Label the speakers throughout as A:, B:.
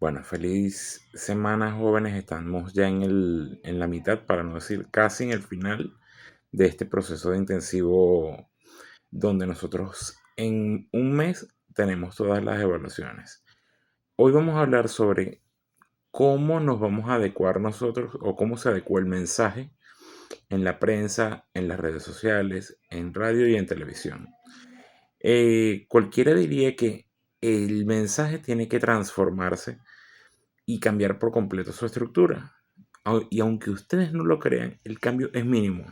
A: Bueno, feliz semana, jóvenes. Estamos ya en la mitad, para no decir casi en el final de este proceso de intensivo donde nosotros en un mes tenemos todas las evaluaciones. Hoy vamos a hablar sobre cómo nos vamos a adecuar nosotros o cómo se adecua el mensaje en la prensa, en las redes sociales, en radio y en televisión. Cualquiera diría que el mensaje tiene que transformarse y cambiar por completo su estructura. Y aunque ustedes no lo crean, el cambio es mínimo.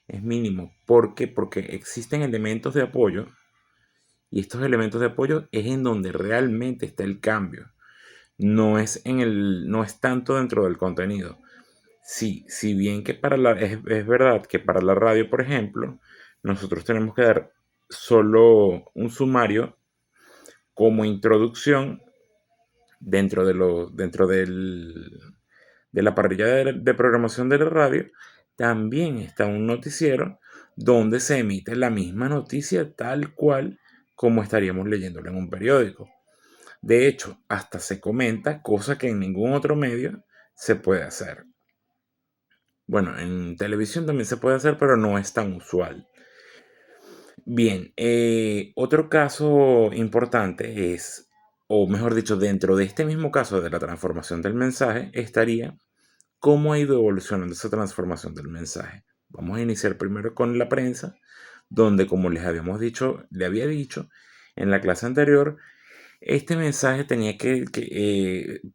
A: Es mínimo. ¿Por qué? Porque existen elementos de apoyo y estos elementos de apoyo es en donde realmente está el cambio. No es tanto dentro del contenido. Sí, si bien que es verdad que para la radio, por ejemplo, nosotros tenemos que dar solo un sumario como introducción de la parrilla de programación de la radio. También está un noticiero donde se emite la misma noticia tal cual como estaríamos leyéndola en un periódico. De hecho, hasta se comenta, cosa que en ningún otro medio se puede hacer. Bueno, en televisión también se puede hacer, pero no es tan usual. Bien, otro caso importante es, o mejor dicho, dentro de este mismo caso de la transformación del mensaje, estaría cómo ha ido evolucionando esa transformación del mensaje. Vamos a iniciar primero con la prensa, donde como le había dicho en la clase anterior, este mensaje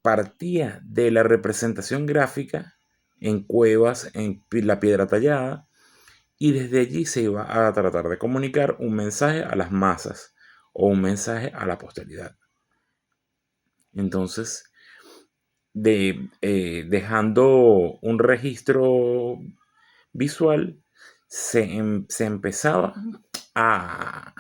A: partía de la representación gráfica en cuevas, en la piedra tallada, y desde allí se iba a tratar de comunicar un mensaje a las masas o un mensaje a la posteridad. Entonces, dejando un registro visual, se empezaba a,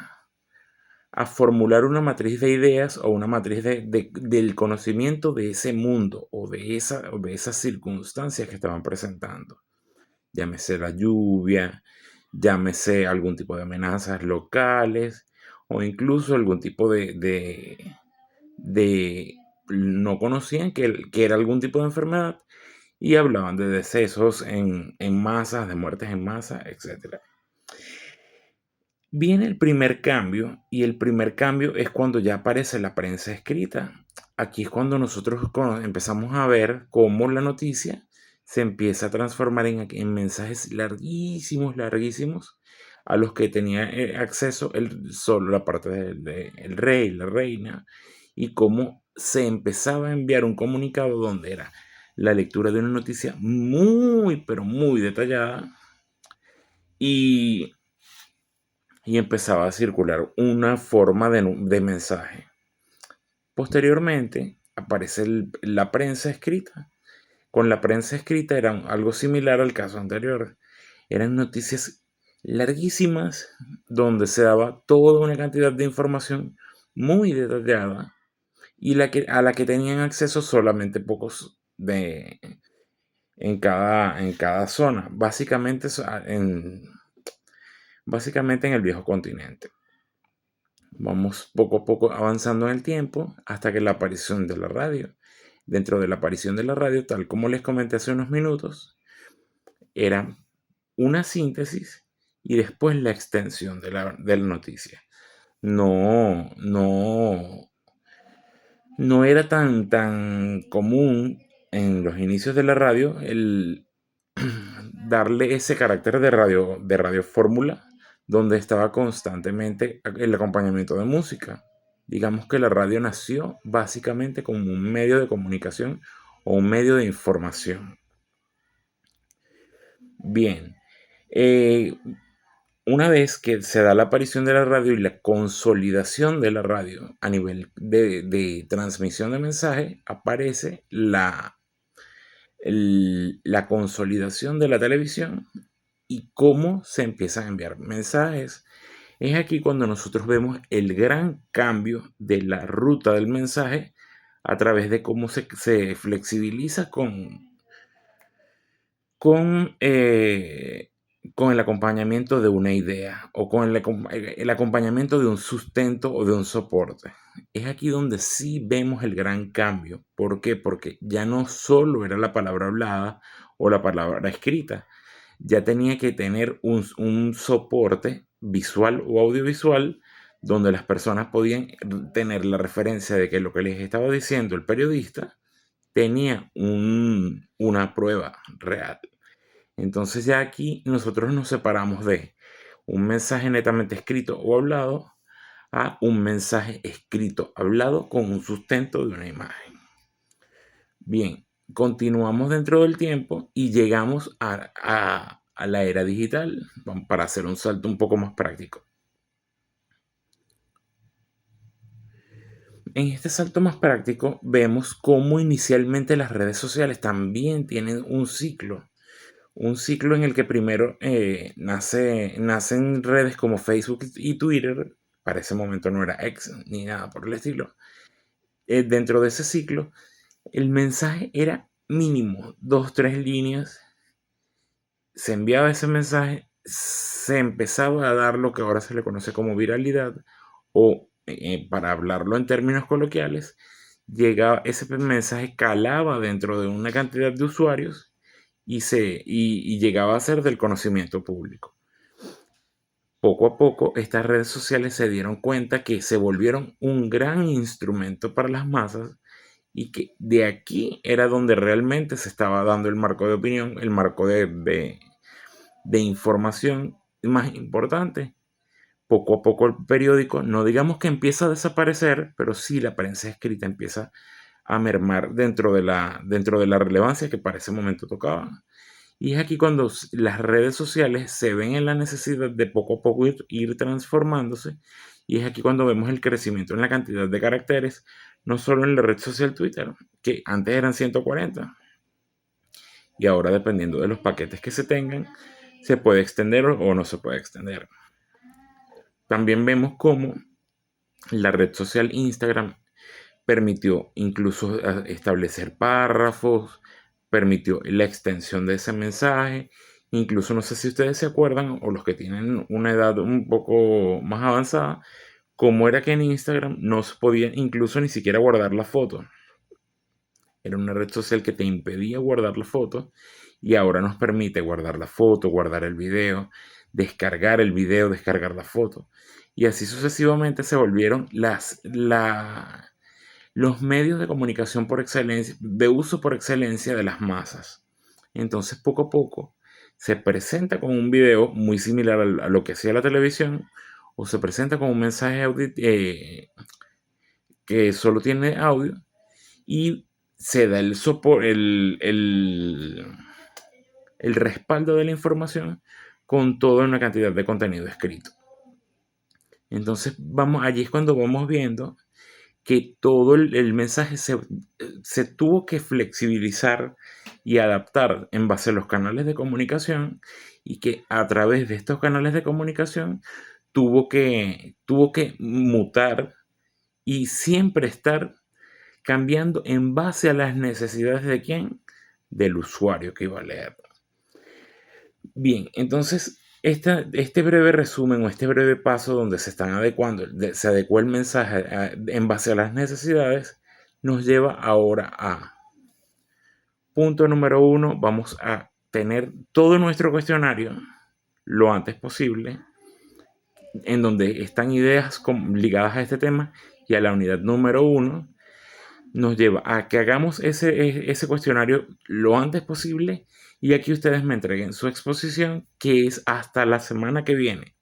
A: a formular una matriz de ideas o una matriz del conocimiento de ese mundo o de esas circunstancias que estaban presentando. Llámese la lluvia, llámese algún tipo de amenazas locales o incluso algún tipo de no conocían que era algún tipo de enfermedad y hablaban de decesos en masas, de muertes en masa, etcétera. Viene el primer cambio y el primer cambio es cuando ya aparece la prensa escrita. Aquí es cuando nosotros empezamos a ver cómo la noticia se empieza a transformar en mensajes larguísimos, larguísimos, a los que tenía acceso solo la parte el rey, la reina, y cómo se empezaba a enviar un comunicado donde era la lectura de una noticia muy, pero muy detallada y empezaba a circular una forma de mensaje. Posteriormente aparece la prensa escrita. Con la prensa escrita era algo similar al caso anterior. Eran noticias larguísimas donde se daba toda una cantidad de información muy detallada y a la que tenían acceso solamente pocos en cada zona, básicamente en el viejo continente. Vamos poco a poco avanzando en el tiempo hasta que la aparición de la radio. Dentro de la aparición de la radio, tal como les comenté hace unos minutos, era una síntesis y después la extensión de la noticia. No, no, no era tan común en los inicios de la radio el darle ese carácter de radio fórmula, donde estaba constantemente el acompañamiento de música. Digamos que la radio nació básicamente como un medio de comunicación o un medio de información. Bien, eh, una vez que se da la aparición de la radio y la consolidación de la radio a nivel de transmisión de mensaje, aparece la consolidación de la televisión y cómo se empiezan a enviar mensajes. Es aquí cuando nosotros vemos el gran cambio de la ruta del mensaje a través de cómo se flexibiliza con con el acompañamiento de una idea o con el acompañamiento de un sustento o de un soporte. Es aquí donde sí vemos el gran cambio. ¿Por qué? Porque ya no solo era la palabra hablada o la palabra escrita, ya tenía que tener un soporte visual o audiovisual donde las personas podían tener la referencia de que lo que les estaba diciendo el periodista tenía una prueba real. Entonces ya aquí nosotros nos separamos de un mensaje netamente escrito o hablado a un mensaje escrito, hablado con un sustento de una imagen. Bien, continuamos dentro del tiempo y llegamos a la era digital, para hacer un salto un poco más práctico. En este salto más práctico vemos cómo inicialmente las redes sociales también tienen un ciclo en el que primero nacen redes como Facebook y Twitter. Para ese momento no era X ni nada por el estilo. Dentro de ese ciclo, el mensaje era mínimo, 2, 3 líneas. Se enviaba ese mensaje, se empezaba a dar lo que ahora se le conoce como viralidad, o para hablarlo en términos coloquiales, llegaba, ese mensaje calaba dentro de una cantidad de usuarios y llegaba a ser del conocimiento público. Poco a poco, estas redes sociales se dieron cuenta que se volvieron un gran instrumento para las masas y que de aquí era donde realmente se estaba dando el marco de opinión, el marco de información más importante. Poco a poco el periódico, no digamos que empieza a desaparecer, pero sí la prensa escrita empieza a mermar dentro de la relevancia que para ese momento tocaba. Y es aquí cuando las redes sociales se ven en la necesidad de poco a poco ir transformándose. Y es aquí cuando vemos el crecimiento en la cantidad de caracteres, no solo en la red social Twitter, que antes eran 140. Y ahora, dependiendo de los paquetes que se tengan, se puede extender o no se puede extender. También vemos cómo la red social Instagram permitió incluso establecer párrafos, permitió la extensión de ese mensaje. Incluso no sé si ustedes se acuerdan, o los que tienen una edad un poco más avanzada, cómo era que en Instagram no se podía incluso ni siquiera guardar la foto. Era una red social que te impedía guardar la foto y ahora nos permite guardar la foto, guardar el video, descargar la foto. Y así sucesivamente se volvieron los medios de comunicación por excelencia, de uso por excelencia de las masas. Entonces, poco a poco, se presenta con un video muy similar a lo que hacía la televisión, o se presenta con un mensaje que solo tiene audio, y se da el respaldo de la información con toda una cantidad de contenido escrito. Entonces, allí es cuando vamos viendo que todo el mensaje se tuvo que flexibilizar y adaptar en base a los canales de comunicación, y que a través de estos canales de comunicación tuvo que mutar y siempre estar cambiando en base a las necesidades de quién, del usuario que iba a leer. Bien, entonces este breve resumen o este breve paso donde se están adecuando, se adecua el mensaje en base a las necesidades, nos lleva ahora a punto número 1. Vamos a tener todo nuestro cuestionario lo antes posible, en donde están ideas ligadas a este tema, y a la unidad número 1 nos lleva a que hagamos ese cuestionario lo antes posible, y aquí ustedes me entreguen su exposición, que es hasta la semana que viene.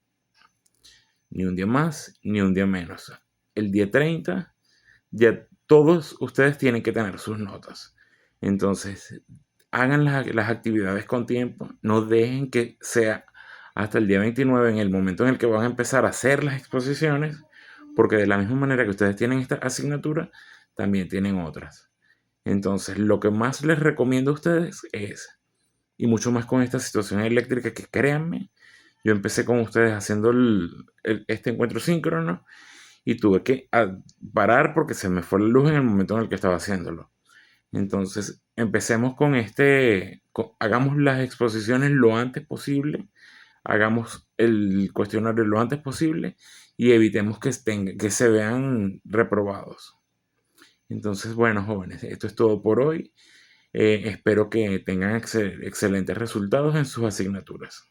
A: Ni un día más, ni un día menos. El día 30, ya todos ustedes tienen que tener sus notas. Entonces, hagan las actividades con tiempo. No dejen que sea hasta el día 29, en el momento en el que van a empezar a hacer las exposiciones, porque de la misma manera que ustedes tienen esta asignatura, también tienen otras. Entonces, lo que más les recomiendo a ustedes es, y mucho más con esta situación eléctrica, que créanme, yo empecé con ustedes haciendo este encuentro síncrono y tuve que parar porque se me fue la luz en el momento en el que estaba haciéndolo. Entonces, empecemos con hagamos las exposiciones lo antes posible, hagamos el cuestionario lo antes posible y evitemos que se vean reprobados. Entonces, bueno, jóvenes, esto es todo por hoy. Espero que tengan excelentes resultados en sus asignaturas.